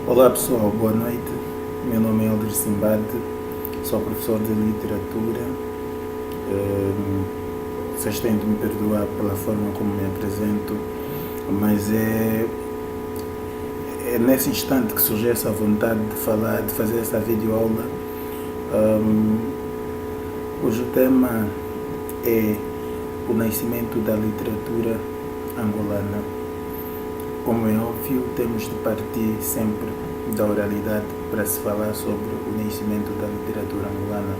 Olá pessoal, boa noite. Meu nome é Elder Simbad, sou professor de literatura. Vocês têm de me perdoar pela forma como me apresento, mas é nesse instante que surgiu essa vontade de falar, de fazer essa videoaula, cujo tema é o nascimento da literatura angolana. Como é óbvio, temos de partir sempre da oralidade para se falar sobre o nascimento da literatura angolana.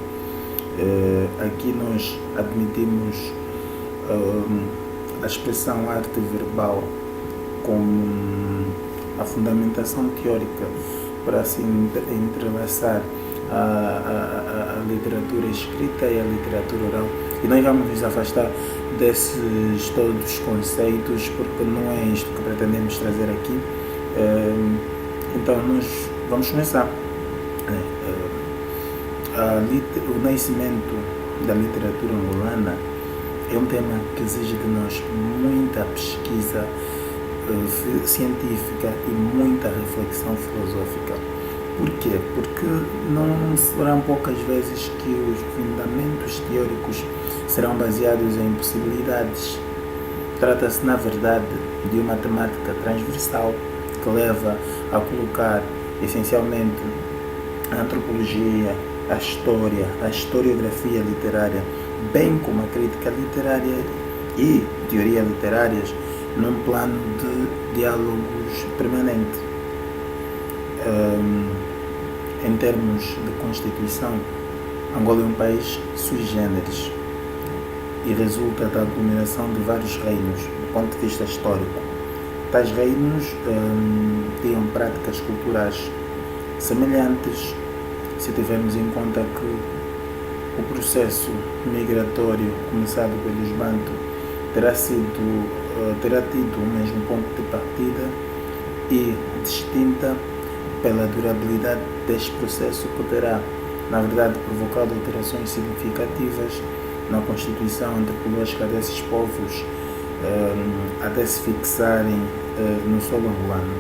Aqui nós admitimos a expressão arte verbal como a fundamentação teórica para se entrelaçar a literatura escrita e a literatura oral. E nós vamos nos afastar desses todos conceitos, porque não é isto que pretendemos trazer aqui. Então nós vamos começar. O nascimento da literatura angolana é um tema que exige de nós muita pesquisa científica e muita reflexão filosófica. Por quê? Porque não serão poucas vezes que os fundamentos teóricos serão baseados em possibilidades. Trata-se, na verdade, de uma temática transversal que leva a colocar, essencialmente, a antropologia, a história, a historiografia literária, bem como a crítica literária e teoria literárias, num plano de diálogos permanente. Em termos de Constituição, Angola é um país sui generis e resulta da aglomeração de vários reinos, do ponto de vista histórico. Tais reinos tinham práticas culturais semelhantes, se tivermos em conta que o processo migratório começado pelos Bantu terá tido o mesmo ponto de partida e distinta pela durabilidade deste processo, que terá, na verdade, provocado alterações significativas na constituição antropológica desses povos até se fixarem no solo angolano.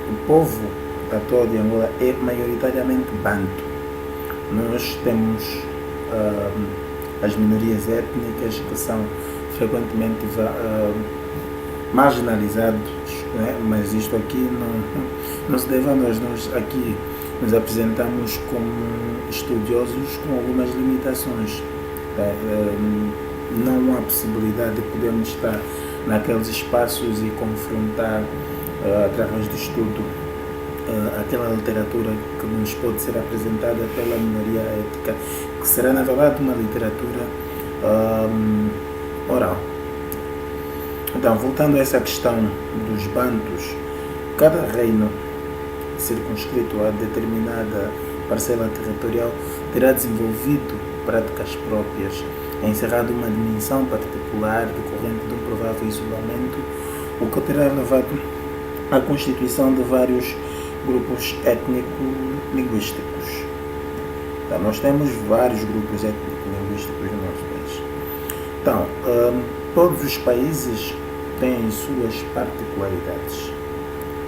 O povo atual de Angola é maioritariamente Bantu. Nós temos as minorias étnicas que são frequentemente marginalizados, né? Mas isto aqui não se deve a nós. Nós aqui nos apresentamos como estudiosos com algumas limitações. Não há possibilidade de podermos estar naqueles espaços e confrontar através do estudo aquela literatura que nos pode ser apresentada pela minoria étnica, que será, na verdade, uma literatura oral. Então, voltando a essa questão dos bantus, cada reino circunscrito a determinada parcela territorial terá desenvolvido práticas próprias, encerrado uma dimensão particular decorrente de um provável isolamento, o que terá levado à constituição de vários grupos étnico-linguísticos. Então, nós temos vários grupos étnico-linguísticos no nosso país. Então, todos os países têm suas particularidades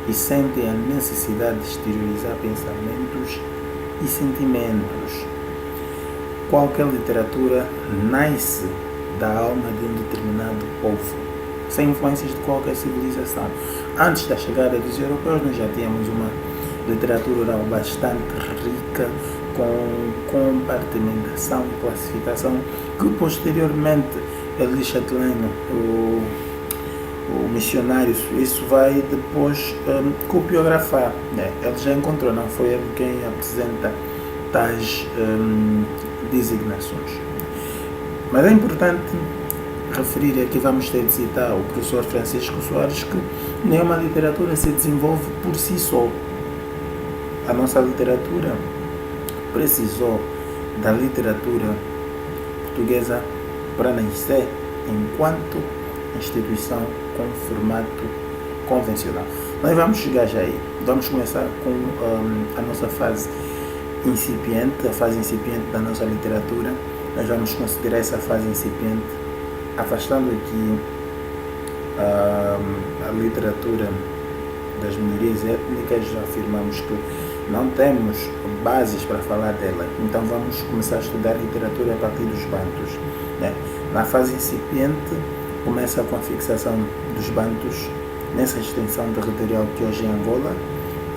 e sentem a necessidade de exteriorizar pensamentos e sentimentos. Qualquer literatura nasce da alma de um determinado povo, sem influências de qualquer civilização. Antes da chegada dos europeus, nós já tínhamos uma literatura oral bastante rica, com compartimentação e classificação, que posteriormente Elie Chatelain, o missionário suíço, vai depois copiografar. Ele já encontrou, não foi ele quem apresenta tais designações. Mas é importante referir, aqui vamos ter de citar o professor Francisco Soares, que nenhuma literatura se desenvolve por si só. A nossa literatura precisou da literatura portuguesa para nascer enquanto instituição com formato convencional. Nós vamos chegar já aí. Vamos começar com a nossa fase incipiente, a fase incipiente da nossa literatura. Nós vamos considerar essa fase incipiente afastando aqui a literatura das minorias étnicas, afirmamos que não temos bases para falar dela. Então vamos começar a estudar literatura a partir dos bantus, né? Na fase incipiente, começa com a fixação dos bantus nessa extensão territorial que hoje é Angola,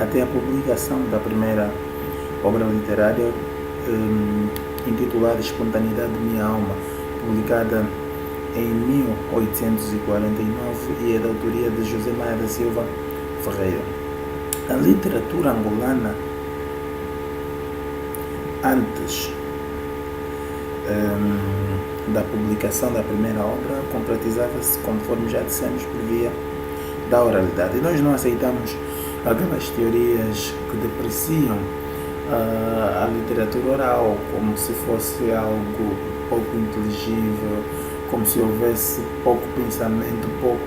até a publicação da primeira obra literária intitulada Espontaneidade de Minha Alma, publicada em 1849 e é da autoria de José Maia da Silva Ferreira. A literatura angolana, antes da publicação da primeira obra, concretizava-se, conforme já dissemos, por via da oralidade. E nós não aceitamos aquelas teorias que depreciam a literatura oral como se fosse algo pouco inteligível, como se houvesse pouco pensamento, pouco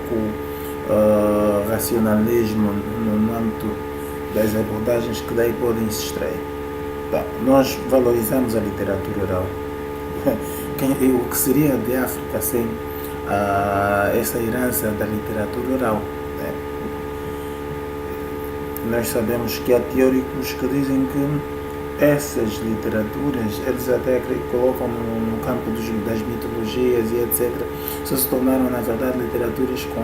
racionalismo no âmbito das abordagens que daí podem se extrair. Bom, nós valorizamos a literatura oral. O que seria de África sem essa herança da literatura oral? Nós sabemos que há teóricos que dizem que essas literaturas, eles até colocam no campo das mitologias e etc., só se tornaram, na verdade, literaturas com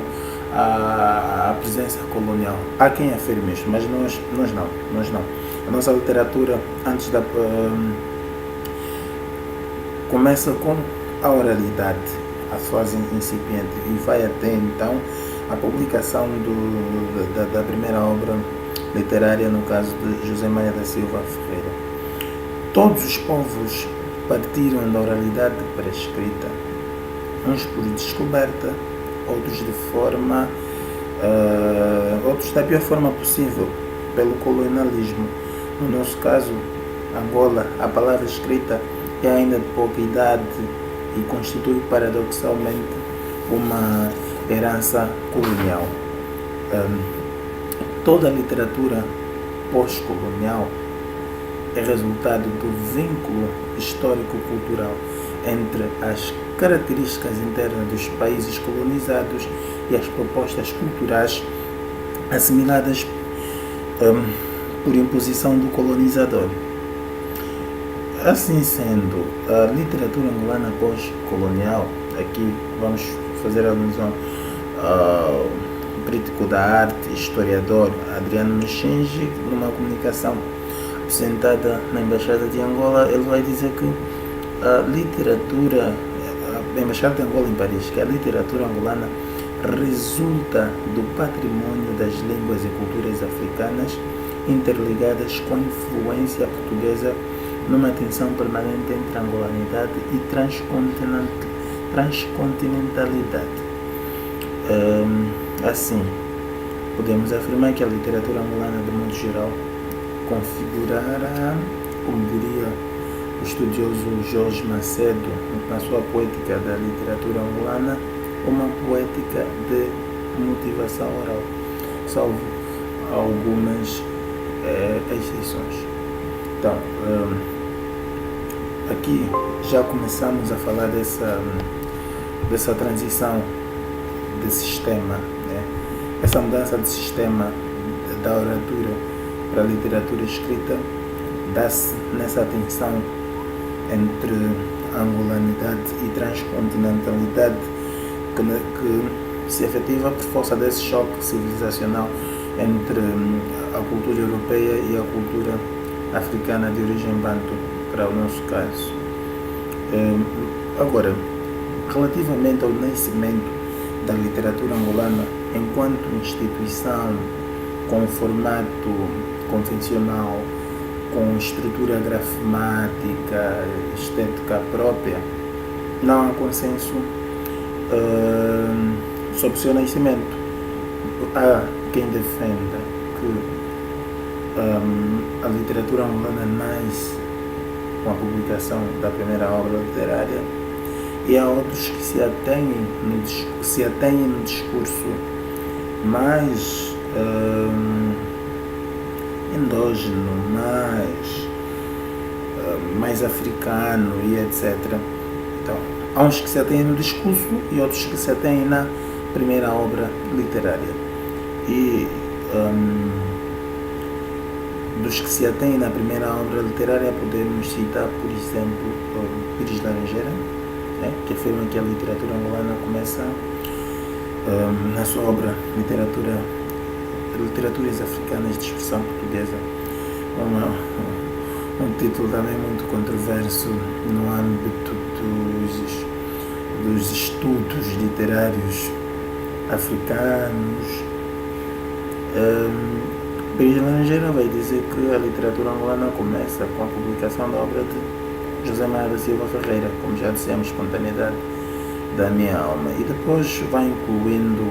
a presença colonial. Há quem afirme isto, mas nós não. A nossa literatura, antes da... começa com a oralidade, a fase incipiente, e vai até então a publicação da primeira obra literária, no caso de José Maia da Silva Ferreira. Todos os povos partiram da oralidade para a escrita, uns por descoberta, outros outros da pior forma possível, pelo colonialismo. No nosso caso, Angola, a palavra escrita é ainda de pouca idade e constitui paradoxalmente uma herança colonial. Toda a literatura pós-colonial é resultado do vínculo histórico-cultural entre as características internas dos países colonizados e as propostas culturais assimiladas por imposição do colonizador. Assim sendo, a literatura angolana pós-colonial, aqui vamos fazer alusão ao crítico da arte, historiador Adriano Michinji, numa comunicação apresentada na Embaixada de Angola, ele vai dizer que a Embaixada de Angola em Paris, que a literatura angolana resulta do patrimônio das línguas e culturas africanas interligadas com a influência portuguesa numa tensão permanente entre angolanidade e transcontinentalidade. Assim, podemos afirmar que a literatura angolana, de modo geral, configurará, como diria o estudioso Jorge Macedo, na sua poética da literatura angolana, uma poética de motivação oral, salvo algumas exceções. Então, aqui já começamos a falar dessa transição de sistema, né? Essa mudança de sistema da oratura para a literatura escrita dá-se nessa tensão entre angolanidade e transcontinentalidade que se efetiva por força desse choque civilizacional entre a cultura europeia e a cultura africana de origem bantu, para o nosso caso. Agora, relativamente ao nascimento da literatura angolana enquanto instituição com formato convencional, com estrutura grafemática, estética própria, não há consenso sobre o seu nascimento. Há quem defenda que a literatura angolana nasce com a publicação da primeira obra literária, e há outros que se atêm no discurso mais endógeno, mais africano e etc. Então, há uns que se atêm no discurso e outros que se atêm na primeira obra literária. E dos que se atém na primeira obra literária, podemos citar, por exemplo, Pires Laranjeira, que afirma que a literatura angolana começa na sua obra Literaturas Africanas de Expressão Portuguesa, um título também muito controverso no âmbito dos estudos literários africanos. Pires Laranjeira vai dizer que a literatura angolana começa com a publicação da obra de José Maria da Silva Ferreira, como já dissemos, Espontaneidade da Minha Alma, e depois vai incluindo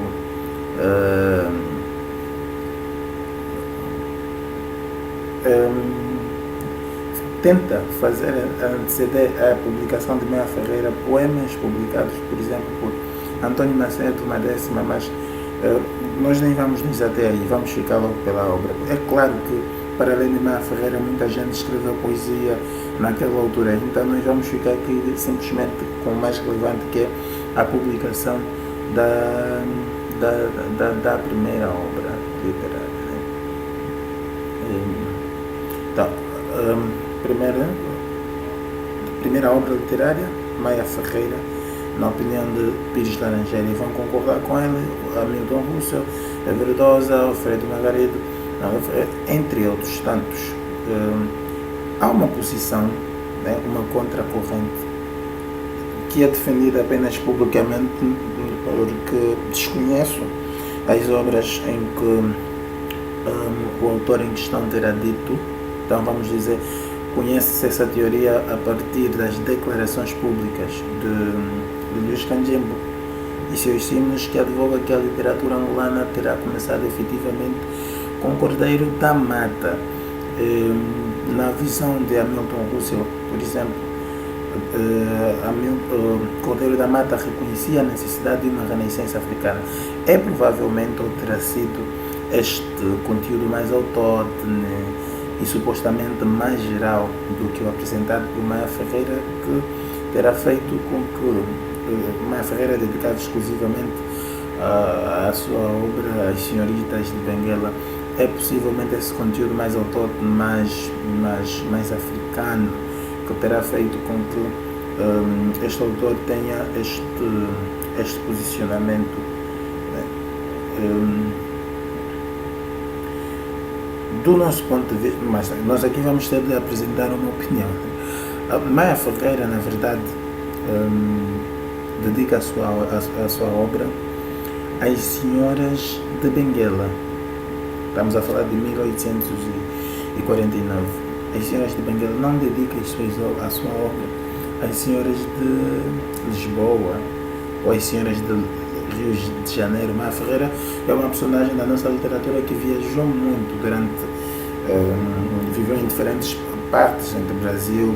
tenta fazer anteceder a publicação de Meia Ferreira poemas publicados, por exemplo, por Antônio Macedo, uma décima, mas nós nem vamos nos até aí, vamos ficar logo pela obra. É claro que, para além de Meia Ferreira, muita gente escreveu poesia naquela altura, então nós vamos ficar aqui simplesmente com o mais relevante, que é a publicação da primeira obra literária. Então, primeira obra literária, Meia Ferreira, na opinião de Pires Laranjeira, e vão concordar com ele Hamilton Russell, Verdosa, Alfredo Margarido, entre outros tantos. Há uma posição, uma contracorrente, que é defendida apenas publicamente, porque desconheço as obras em que o autor em questão terá dito. Então, vamos dizer, conhece-se essa teoria a partir das declarações públicas de Luís Canjembo e seus símbolos, que advoga que a literatura angolana terá começado efetivamente com Cordeiro da Mata. Na visão de Hamilton Russell, por exemplo, Cordeiro da Mata reconhecia a necessidade de uma renascença africana. É provavelmente, ou terá sido, este conteúdo mais autóctone e supostamente mais geral do que o apresentado por Meia Ferreira, que terá feito com que Meia Ferreira dedicava exclusivamente a sua obra As Senhoritas de Benguela. É possivelmente esse conteúdo mais autóctone, mais africano, que terá feito com que este autor tenha este posicionamento. Do nosso ponto de vista, mas nós aqui vamos ter de apresentar uma opinião. Meia Ferreira, na verdade, dedica a sua obra às Senhoras de Benguela. Estamos a falar de 1849. As Senhoras de Benguela não dedica a sua obra às Senhoras de Lisboa ou às Senhoras de Rio de Janeiro. Meia Ferreira é uma personagem da nossa literatura que viajou muito viveu em diferentes partes, entre Brasil,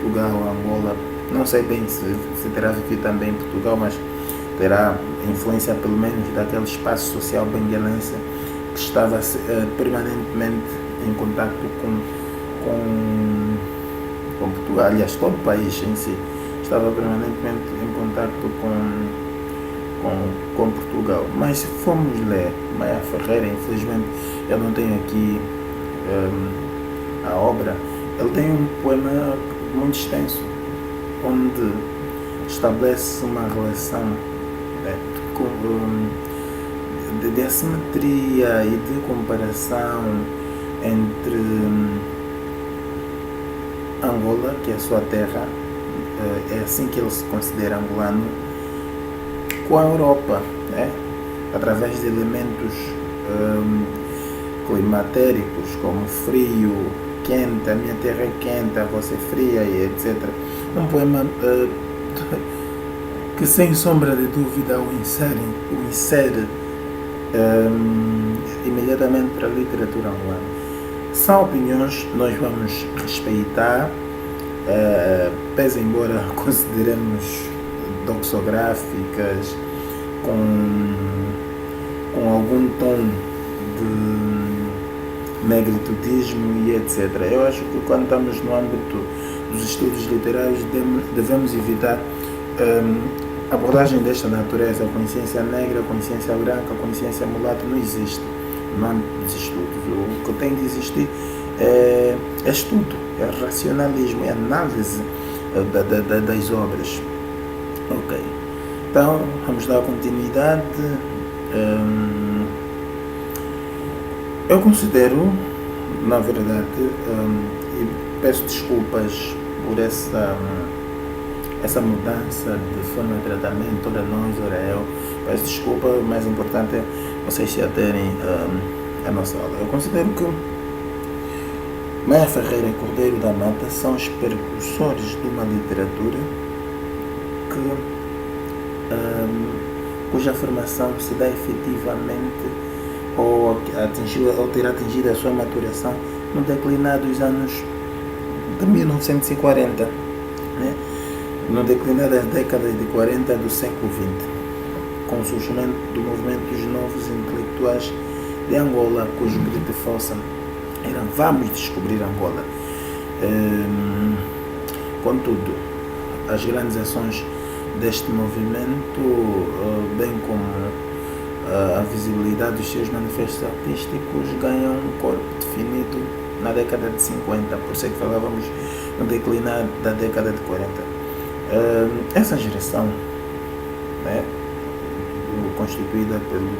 Portugal, Angola. Não sei bem se terá vivido também em Portugal, mas terá influência pelo menos daquele espaço social benguelense que estava permanentemente em contato com Portugal. Aliás, todo o país em si estava permanentemente em contato com Portugal. Mas se formos ler Meia Ferreira, infelizmente eu não tenho aqui a obra, ele tem um poema muito extenso, onde estabelece uma relação de assimetria e de comparação entre Angola, que é a sua terra, é assim que ele se considera angolano, com a Europa, através de elementos climatéricos como frio, quente, a minha terra é quente, a vossa é fria, e etc. Um poema que, sem sombra de dúvida, o insere imediatamente para a literatura angolana. São opiniões que nós vamos respeitar, pese embora consideremos doxográficas, com algum tom de negritude e etc. Eu acho que quando estamos no âmbito dos estudos literários devemos evitar abordagem desta natureza. A consciência negra, a consciência branca, a consciência mulata não existe. no âmbito dos estudos. O que tem de existir é estudo, é racionalismo, é análise das obras. Ok, então vamos dar continuidade. Eu considero, na verdade, e peço desculpas por essa mudança de forma de tratamento, ora nós, ora eu, peço desculpa, o mais importante é vocês se aterem à nossa aula. Eu considero que Maia Ferreira e Cordeiro da Mata são os precursores de uma literatura cuja formação se dá efetivamente ou ter atingido a sua maturação no declinar dos anos de 1940, né? No declinar das décadas de 40 do século XX, com o surgimento do movimento dos novos intelectuais de Angola, cujo grito de força era "Vamos descobrir Angola". Contudo, as grandes ações deste movimento, bem como a visibilidade dos seus manifestos artísticos, ganham um corpo definido na década de 50, por isso é que falávamos no declinar da década de 40. Essa geração, né, constituída pelo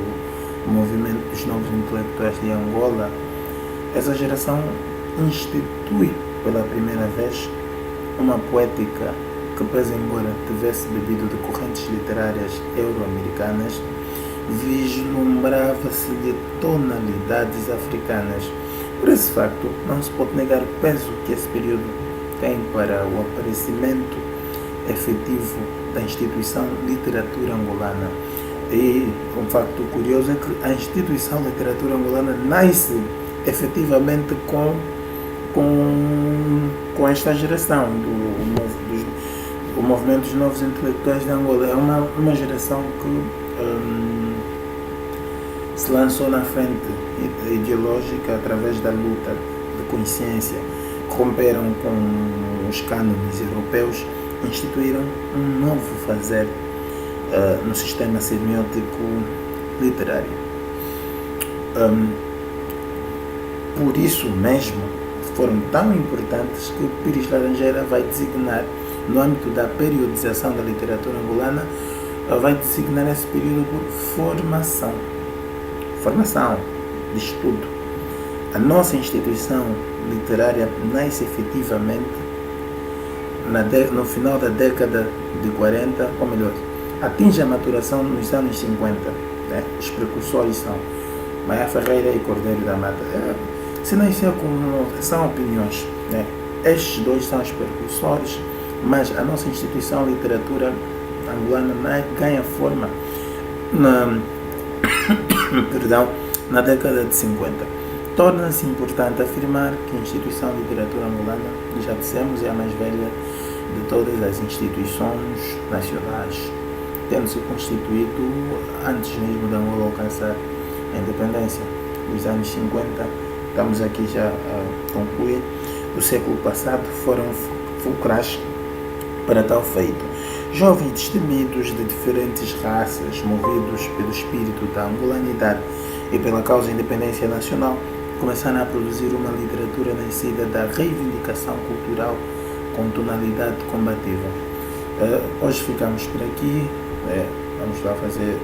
movimento dos novos intelectuais de Angola, essa geração institui pela primeira vez uma poética que, pese embora tivesse bebido de correntes literárias euro-americanas, vislumbrava-se de tonalidades africanas. Por esse facto, não se pode negar o peso que esse período tem para o aparecimento efetivo da instituição literatura angolana. E um facto curioso é que a instituição literatura angolana nasce efetivamente com esta geração do movimento dos novos intelectuais de Angola. É uma geração que se lançou na frente ideológica através da luta de consciência, romperam com os cânones europeus, instituíram um novo fazer no sistema semiótico literário. Por isso mesmo, foram tão importantes que Pires Laranjeira vai designar, no âmbito da periodização da literatura angolana, vai designar esse período por formação de estudo. A nossa instituição literária nasce efetivamente no final da década de 40, ou melhor, atinge a maturação nos anos 50. Né? Os precursores são Maia Ferreira e Cordeiro da Mata. Se nasceu são opiniões, né? Estes dois são os precursores, mas a nossa instituição literatura angolana ganha forma na década de 50. Torna-se importante afirmar que a instituição literatura angolana, já dissemos, é a mais velha de todas as instituições nacionais, tendo se constituído antes mesmo de Angola alcançar a independência. Nos anos 50, estamos aqui já a concluir, o século passado foram fulcrais para tal feito. Jovens destemidos de diferentes raças, movidos pelo espírito da angolanidade e pela causa da independência nacional, começaram a produzir uma literatura nascida da reivindicação cultural com tonalidade combativa. Hoje ficamos por aqui, vamos lá fazer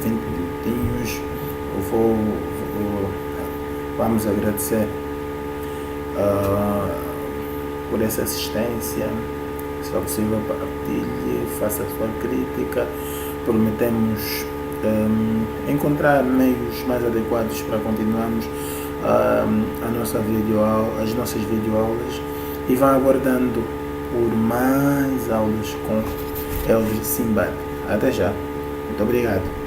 20 minutinhos. Vamos agradecer por essa assistência. Se for possível, partilhe, faça a sua crítica. Prometemos encontrar meios mais adequados para continuarmos as nossas videoaulas, e vão aguardando por mais aulas com Elvis Simbad. Até já. Muito obrigado.